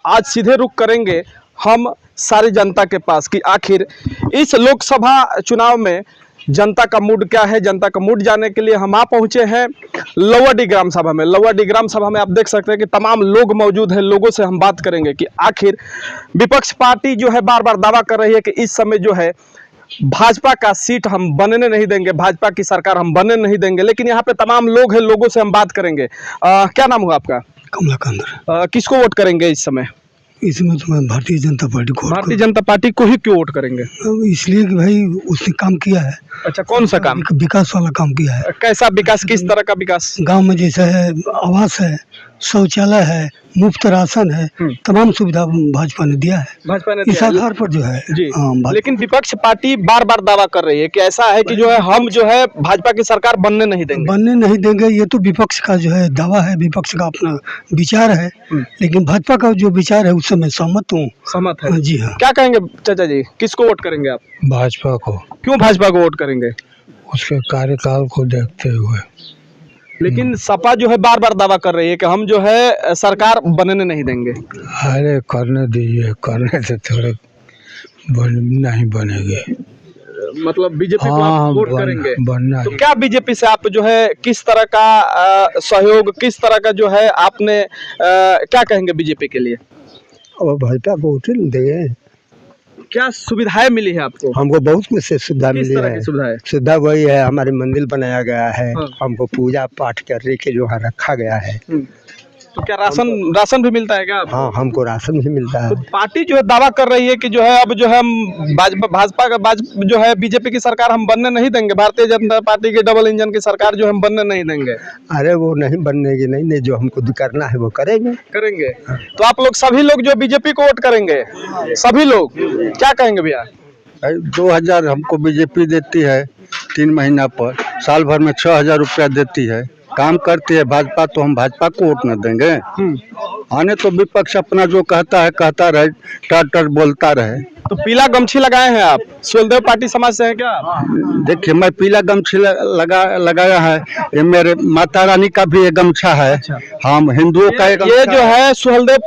आज सीधे रुख करेंगे हम सारी जनता के पास कि आखिर इस लोकसभा चुनाव में जनता का मूड क्या है। जनता का मूड जानने के लिए हम आ पहुंचे हैं लौवाडी ग्राम सभा में। लौवाडी ग्राम सभा में आप देख सकते हैं कि तमाम लोग मौजूद हैं। लोगों से हम बात करेंगे कि आखिर विपक्ष पार्टी जो है बार बार दावा कर रही है कि इस समय जो है भाजपा का सीट हम बनने नहीं देंगे, भाजपा की सरकार हम बनने नहीं देंगे। लेकिन यहाँ पे तमाम लोग हैं, लोगों से हम बात करेंगे। क्या नाम हुआ आपका? कमलाकांत। किसको वोट करेंगे इस समय? इसमें तो मैं भारतीय जनता पार्टी को। भारतीय जनता पार्टी को ही क्यों वोट करेंगे? इसलिए कि भाई उसने काम किया है। अच्छा, कौन सा काम? विकास वाला काम किया है। कैसा विकास, किस तरह का विकास? गांव में जैसे है आवास है, शौचालय है, मुफ्त राशन है, तमाम सुविधा भाजपा ने दिया है। भाजपा ने इस आधार पर जो है जी। लेकिन विपक्ष पार्टी बार बार दावा कर रही है कि ऐसा है कि जो है हम जो है भाजपा की सरकार बनने नहीं देंगे। ये तो विपक्ष का जो है दावा है, विपक्ष का अपना विचार है। लेकिन भाजपा का जो विचार है उससे मैं सहमत हूँ। सहमत है? जी हाँ। क्या कहेंगे चाचा जी, किसको वोट करेंगे आप? भाजपा को। क्यों भाजपा को वोट करेंगे? उसके कार्यकाल को देखते हुए। लेकिन सपा जो है बार बार दावा कर रही है कि हम जो है सरकार बनने नहीं देंगे। अरे करने दीजिए, करने से थोड़े नहीं बनेंगे। मतलब बीजेपी को आप वोट करेंगे? बनना तो क्या बीजेपी से आप जो है किस तरह का सहयोग, किस तरह का जो है आपने क्या कहेंगे बीजेपी के लिए? और भाजपा को वोट देंगे। क्या सुविधाएं मिली है आपको? हमको बहुत कुछ से सुविधा मिली है। सुविधा वही है, हमारे मंदिर बनाया गया है। हमको पूजा पाठ करने के जो रखा गया है। तो क्या राशन भी मिलता है क्या? हाँ, हमको राशन भी मिलता है। तो पार्टी जो है दावा कर रही है कि जो है अब जो है हम भाजपा का जो है बीजेपी की सरकार हम बनने नहीं देंगे, भारतीय जनता पार्टी की डबल इंजन की सरकार जो हम बनने नहीं देंगे। अरे वो नहीं बनने की नहीं, जो हमको करना है वो करेंगे। तो आप लोग सभी लोग जो बीजेपी को वोट करेंगे, सभी लोग क्या कहेंगे भैया? 2000 हमको बीजेपी देती है 3 महीना पर, साल भर में 6000 रुपया देती है। काम करती है भाजपा, तो हम भाजपा को वोट न देंगे। आने तो विपक्ष अपना जो कहता है रहे, टर बोलता रहे। तो पीला गमछी लगाए हैं आप, सुहलदेव पार्टी समाज से हैं क्या? देखिए, मैं पीला गमछी लगाया है। ये मेरे माता रानी का भी एक गमछा है। हम हिंदुओं का एक ये जो है सुहलदेव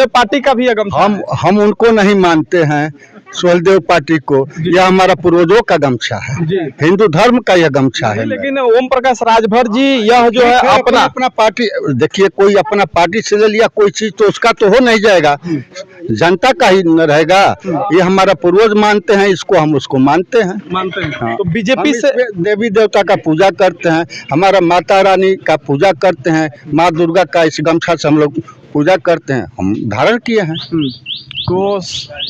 पार्टी का भी एक गमछा। हम उनको नहीं मानते हैं, सुहलदेव पार्टी को। यह हमारा पूर्वजों का गमछा है, हिंदू धर्म का यह गमछा है। लेकिन ओम प्रकाश राजभर जी यह जो है अपना पार्टी, देखिए कोई अपना पार्टी से ले लिया कोई चीज तो उसका तो हो नहीं जाएगा, जनता का ही न रहेगा। ये हमारा पूर्वज मानते हैं, इसको हम उसको मानते हैं। हाँ। तो बीजेपी से देवी देवता का पूजा करते हैं, हमारा माता रानी का पूजा करते हैं, माँ दुर्गा का इस गमछा से हम लोग पूजा करते हैं, हम धारण किए हैं। तो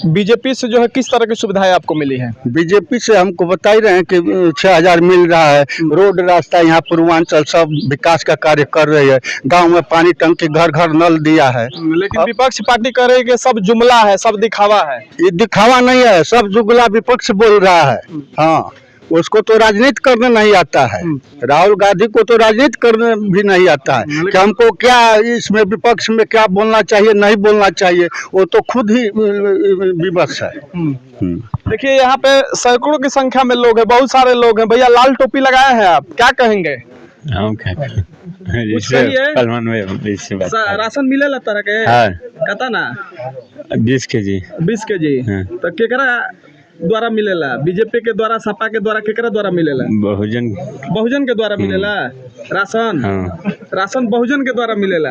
बीजेपी से जो है किस तरह की सुविधाएं आपको मिली है? बीजेपी से हमको बता ही रहे हैं कि 6000 मिल रहा है। रोड रास्ता यहाँ पूर्वांचल सब विकास का कार्य कर रही है। गांव में पानी टंकी घर घर नल दिया है। लेकिन विपक्ष पार्टी कह रही है कि सब जुमला है, सब दिखावा है। ये दिखावा नहीं है, सब जुगला विपक्ष बोल रहा है। हाँ, उसको तो राजनीति करने नहीं आता है। राहुल गांधी को तो राजनीति करने भी नहीं आता है कि हमको क्या इसमें विपक्ष में क्या बोलना चाहिए, नहीं बोलना चाहिए, वो तो खुद ही विवश है। देखिए, यहाँ पे सैकड़ों की संख्या में लोग हैं, बहुत सारे लोग हैं। भैया लाल टोपी लगाए हैं आप, क्या कहेंगे? राशन मिले तरह के? कहता ना 20 केजी। 20 केजी तो केकरा द्वारा मिलेला? बीजेपी के द्वारा, सपा के द्वारा, केकरा द्वारा मिलेला? बहुजन के द्वारा मिलेला राशन। राशन बहुजन के द्वारा मिलेला।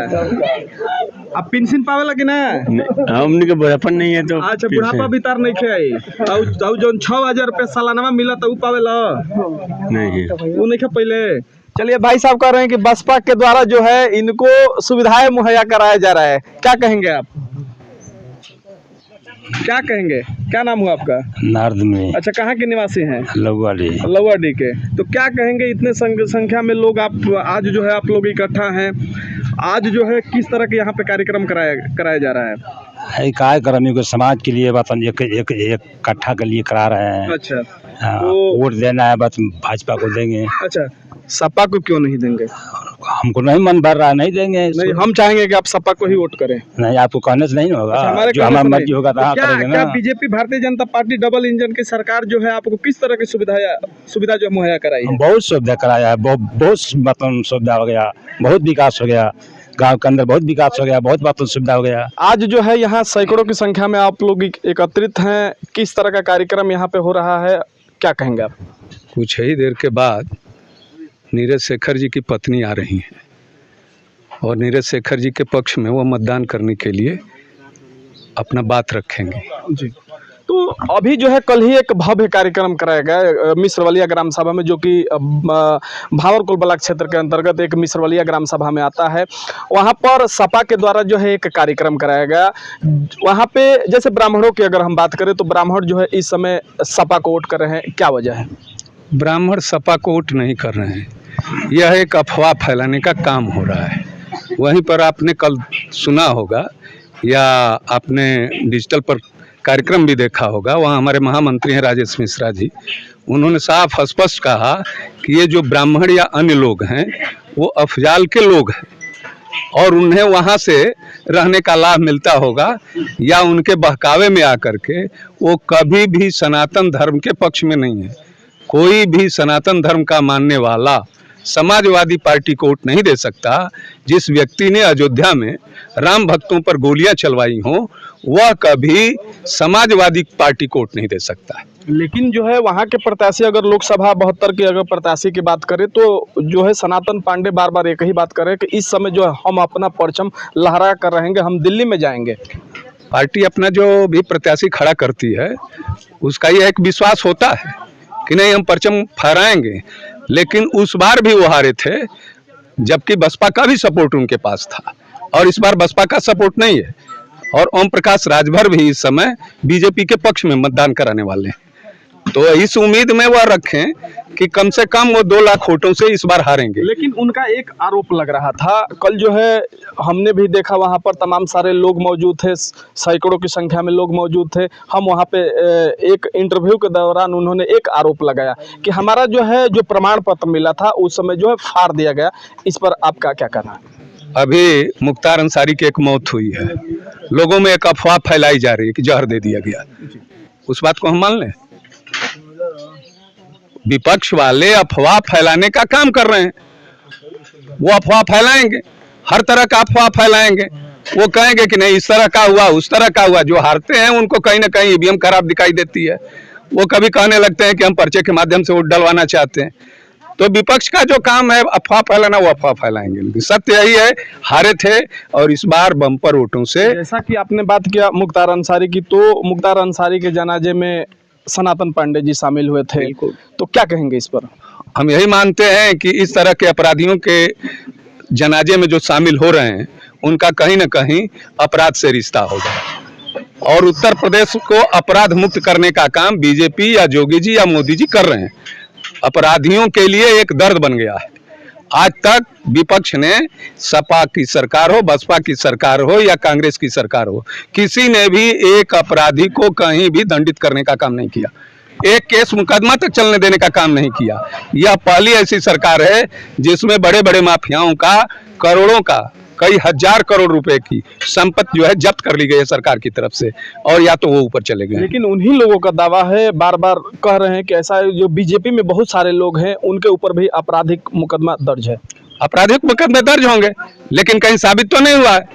अब पेंशन पावेला कि ना? हमने के बुढ़ापन नहीं है तो। अच्छा, बुढ़ापा भी तार नहीं खे जो 6000 रुपया सालाना मिला तो पावेला नहीं? वो नहीं खे पहले। चलिए, भाई साहब कह रहे हैं कि बसपा के द्वारा जो है इनको सुविधाएं मुहैया कराया जा रहा है। क्या कहेंगे आप? क्या कहेंगे? क्या नाम हुआ आपका? नारद में। अच्छा, कहाँ के निवासी हैं? लौवाडी के। तो क्या कहेंगे, इतने संख्या में लोग आप आज जो है आप लोग इकट्ठा हैं, आज जो है किस तरह के यहाँ पे कार्यक्रम कराया जा रहा है? कार्यक्रम को समाज के लिए बात एक इकट्ठा के लिए करा रहे हैं। अच्छा, वोट देना है, बस भाजपा को देंगे। अच्छा, सपा को क्यों नहीं देंगे? हमको नहीं मन भर रहा, नहीं देंगे। नहीं, हम चाहेंगे कि आप सपा को ही वोट करें। नहीं, आपको कहने से नहीं होगा। अच्छा, जो हमारा मर्जी होगा तो करेंगे ना। क्या BJP Bharatiya Janata party double engine की सरकार जो है आपको किस तरह की सुविधा जो मुहैया कराई है? बहुत सुविधा कराया है, बहुत मतलब सुविधा हो गया, बहुत विकास हो गया। गांव के अंदर बहुत विकास हो गया, बहुत बातों सुविधा हो गया। आज जो है यहाँ सैकड़ों की संख्या में आप लोग एकत्रित हैं, किस तरह का कार्यक्रम यहाँ पे हो रहा है, क्या कहेंगे आप? कुछ ही देर के बाद नीरज शेखर जी की पत्नी आ रही हैं और नीरज शेखर जी के पक्ष में वो मतदान करने के लिए अपना बात रखेंगे। जी, तो अभी जो है कल ही एक भव्य कार्यक्रम कराया गया मिश्रवलिया ग्राम सभा में, जो कि भावरकुल ब्लॉक क्षेत्र के अंतर्गत एक मिश्रवलिया ग्राम सभा में आता है। वहाँ पर सपा के द्वारा जो है एक कार्यक्रम कराया गया। वहाँ पे जैसे ब्राह्मणों की अगर हम बात करें तो ब्राह्मण जो है इस समय सपा को वोट कर रहे हैं, क्या वजह है? ब्राह्मण सपा को वोट नहीं कर रहे हैं, यह एक अफवाह फैलाने का काम हो रहा है। वहीं पर आपने कल सुना होगा या आपने डिजिटल पर कार्यक्रम भी देखा होगा, वहाँ हमारे महामंत्री हैं राजेश मिश्रा जी, उन्होंने साफ स्पष्ट कहा कि ये जो ब्राह्मण या अन्य लोग हैं वो अफजाल के लोग हैं और उन्हें वहाँ से रहने का लाभ मिलता होगा या उनके बहकावे में आकर के वो कभी भी सनातन धर्म के पक्ष में नहीं है। कोई भी सनातन धर्म का मानने वाला समाजवादी पार्टी को वोट नहीं दे सकता। जिस व्यक्ति ने अयोध्या में राम भक्तों पर गोलियां चलवाई हों वह कभी समाजवादी पार्टी को वोट नहीं दे सकता। लेकिन जो है वहाँ के प्रत्याशी, अगर लोकसभा 72 की अगर प्रत्याशी की बात करें तो जो है सनातन पांडे बार बार एक ही बात कर रहे हैं कि इस समय जो है हम अपना परचम लहरा कर रहेंगे, हम दिल्ली में जाएंगे। पार्टी अपना जो भी प्रत्याशी खड़ा करती है उसका यह एक विश्वास होता है कि नहीं हम परचम फहराएंगे, लेकिन उस बार भी वो हारे थे जबकि बसपा का भी सपोर्ट उनके पास था और इस बार बसपा का सपोर्ट नहीं है और ओम प्रकाश राजभर भी इस समय बीजेपी के पक्ष में मतदान कराने वाले हैं। तो इस उम्मीद में वह रखें कि कम से कम वो 2 लाख वोटों से इस बार हारेंगे। लेकिन उनका एक आरोप लग रहा था, कल जो है हमने भी देखा वहाँ पर तमाम सारे लोग मौजूद थे, सैकड़ों की संख्या में लोग मौजूद थे। हम वहाँ पे एक इंटरव्यू के दौरान उन्होंने एक आरोप लगाया कि हमारा जो है जो प्रमाण पत्र मिला था उस समय जो है फाड़ दिया गया। इस पर आपका क्या कहना है? अभी मुख्तार अंसारी की एक मौत हुई है, लोगों में एक अफवाह फैलाई जा रही है कि जहर दे दिया गया। उस बात को हम मान लें? विपक्ष वाले अफवाह फैलाने का काम कर रहे हैं, वो अफवाह फैलाएंगे, हर तरह का अफवाह फैलाएंगे। वो कहेंगे कि नहीं इस तरह का हुआ उस तरह का हुआ। जो हारते हैं उनको कहीं ना कहीं ईवीएम खराब दिखाई देती है, वो कभी कहने लगते हैं कि हम पर्चे के माध्यम से वोट डलवाना चाहते हैं। तो विपक्ष का जो काम है अफवाह फैलाना, वो अफवाह फैलाएंगे। लेकिन सत्य यही है, हारे थे और इस बार बम्पर वोटों से। जैसा कि आपने बात किया मुख्तार अंसारी की, तो मुख्तार अंसारी के जनाजे में सनातन पांडे जी शामिल हुए थे, तो क्या कहेंगे इस पर? हम यही मानते हैं कि इस तरह के अपराधियों के जनाजे में जो शामिल हो रहे हैं उनका कहीं ना कहीं अपराध से रिश्ता होगा और उत्तर प्रदेश को अपराध मुक्त करने का काम बीजेपी या योगी जी या मोदी जी कर रहे हैं। अपराधियों के लिए एक दर्द बन गया है। आज तक विपक्ष ने सपा की सरकार हो, बसपा की सरकार हो या कांग्रेस की सरकार हो, किसी ने भी एक अपराधी को कहीं भी दंडित करने का काम नहीं किया, एक केस मुकदमा तक चलने देने का काम नहीं किया। यह पहली ऐसी सरकार है जिसमें बड़े बड़े माफियाओं का करोड़ों का, कई हजार करोड़ रुपए की संपत्ति जो है जब्त कर ली गई है सरकार की तरफ से और या तो वो ऊपर चले गए। लेकिन उन्हीं लोगों का दावा है, बार बार कह रहे हैं कि ऐसा जो बीजेपी में बहुत सारे लोग हैं उनके ऊपर भी आपराधिक मुकदमा दर्ज है। आपराधिक मुकदमे दर्ज होंगे लेकिन कहीं साबित तो नहीं हुआ है।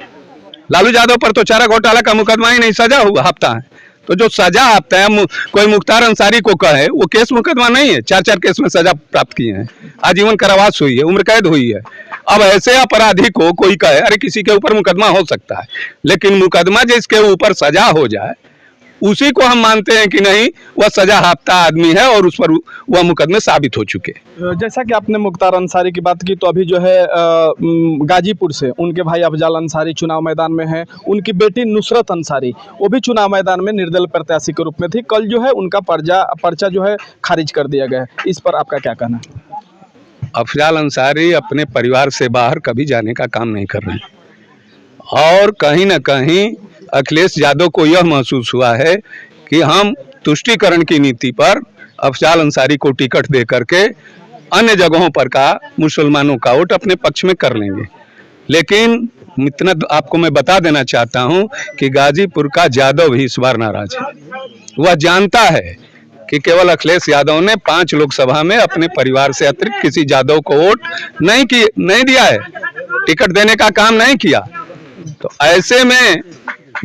लालू यादव पर तो चारा घोटाला का मुकदमा ही नहीं सजा हुआ हफ्ता है, तो जो सजा हफ्ता है कोई मुख्तार अंसारी को कहे वो केस मुकदमा नहीं है। 4 केस में सजा प्राप्त किए हैं, आजीवन कारावास हुई है, उम्र कैद हुई है। अब ऐसे अपराधी को कोई कहे अरे किसी के ऊपर मुकदमा हो सकता है, लेकिन मुकदमा जिसके ऊपर सजा हो जाए उसी को हम मानते हैं कि नहीं वह सजा हाफ्ता आदमी है और उस पर वह मुकदमे साबित हो चुके। जैसा कि आपने मुख्तार अंसारी की बात की, तो अभी जो है गाजीपुर से उनके भाई अफजाल अंसारी चुनाव मैदान में हैं, उनकी बेटी नुसरत अंसारी वो भी चुनाव मैदान में निर्दलीय प्रत्याशी के रूप में थी। कल जो है उनका पर्चा जो है खारिज कर दिया गया है, इस पर आपका क्या कहना है? अफजाल अंसारी अपने परिवार से बाहर कभी जाने का काम नहीं कर रहे हैं और कहीं ना कहीं अखिलेश यादव को यह महसूस हुआ है कि हम तुष्टीकरण की नीति पर अफजाल अंसारी को टिकट दे करके अन्य जगहों पर का मुसलमानों का वोट अपने पक्ष में कर लेंगे। लेकिन इतना आपको मैं बता देना चाहता हूं कि गाजीपुर का यादव भी इस बार नाराज है। वह जानता है कि केवल अखिलेश यादव ने 5 लोकसभा में अपने परिवार से अतिरिक्त किसी यादव को वोट नहीं दिया है टिकट देने का काम नहीं किया। तो ऐसे में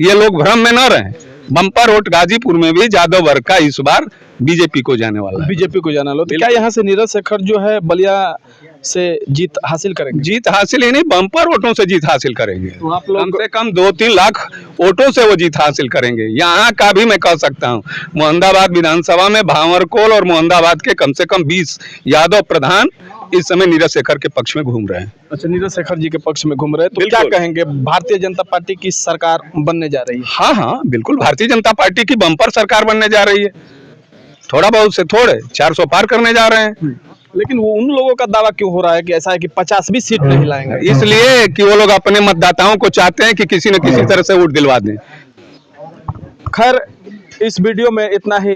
ये लोग भ्रम में न रहें। बम्पर वोट गाजीपुर में भी यादव वर्ग का इस बार बीजेपी को जाने वाला है। बीजेपी को जाना लो तो क्या यहाँ से नीरज शेखर जो है बलिया से जीत हासिल करेंगे? जीत हासिल ही नहीं, बम्पर वोटों से जीत हासिल करेंगे। तो आप लोग कम से कम 2-3 लाख वोटों से वो जीत हासिल करेंगे। यहाँ का भी मैं कह सकता हूँ, मोहम्मदाबाद विधानसभा में भांवरकोल और मोहम्मदाबाद के कम से कम 20 यादव प्रधान इस समय नीरज शेखर के पक्ष में घूम रहे हैं। अच्छा, नीरज शेखर जी के पक्ष में घूम रहे हैं, तो क्या बिल्कुल। कहेंगे? भारतीय जनता पार्टी की सरकार बनने जा रही है। हाँ हाँ बिल्कुल, भारतीय जनता पार्टी की बम्पर सरकार बनने जा रही है। थोड़ा बहुत से थोड़े 400 पार करने जा रहे हैं। लेकिन वो उन लोगों का दावा क्यों हो रहा है कि ऐसा है कि 50 भी सीट नहीं लाएंगे? इसलिए कि वो लोग अपने मतदाताओं को चाहते हैं कि किसी न किसी तरह से वोट दिलवा दें। खैर, इस वीडियो में इतना ही।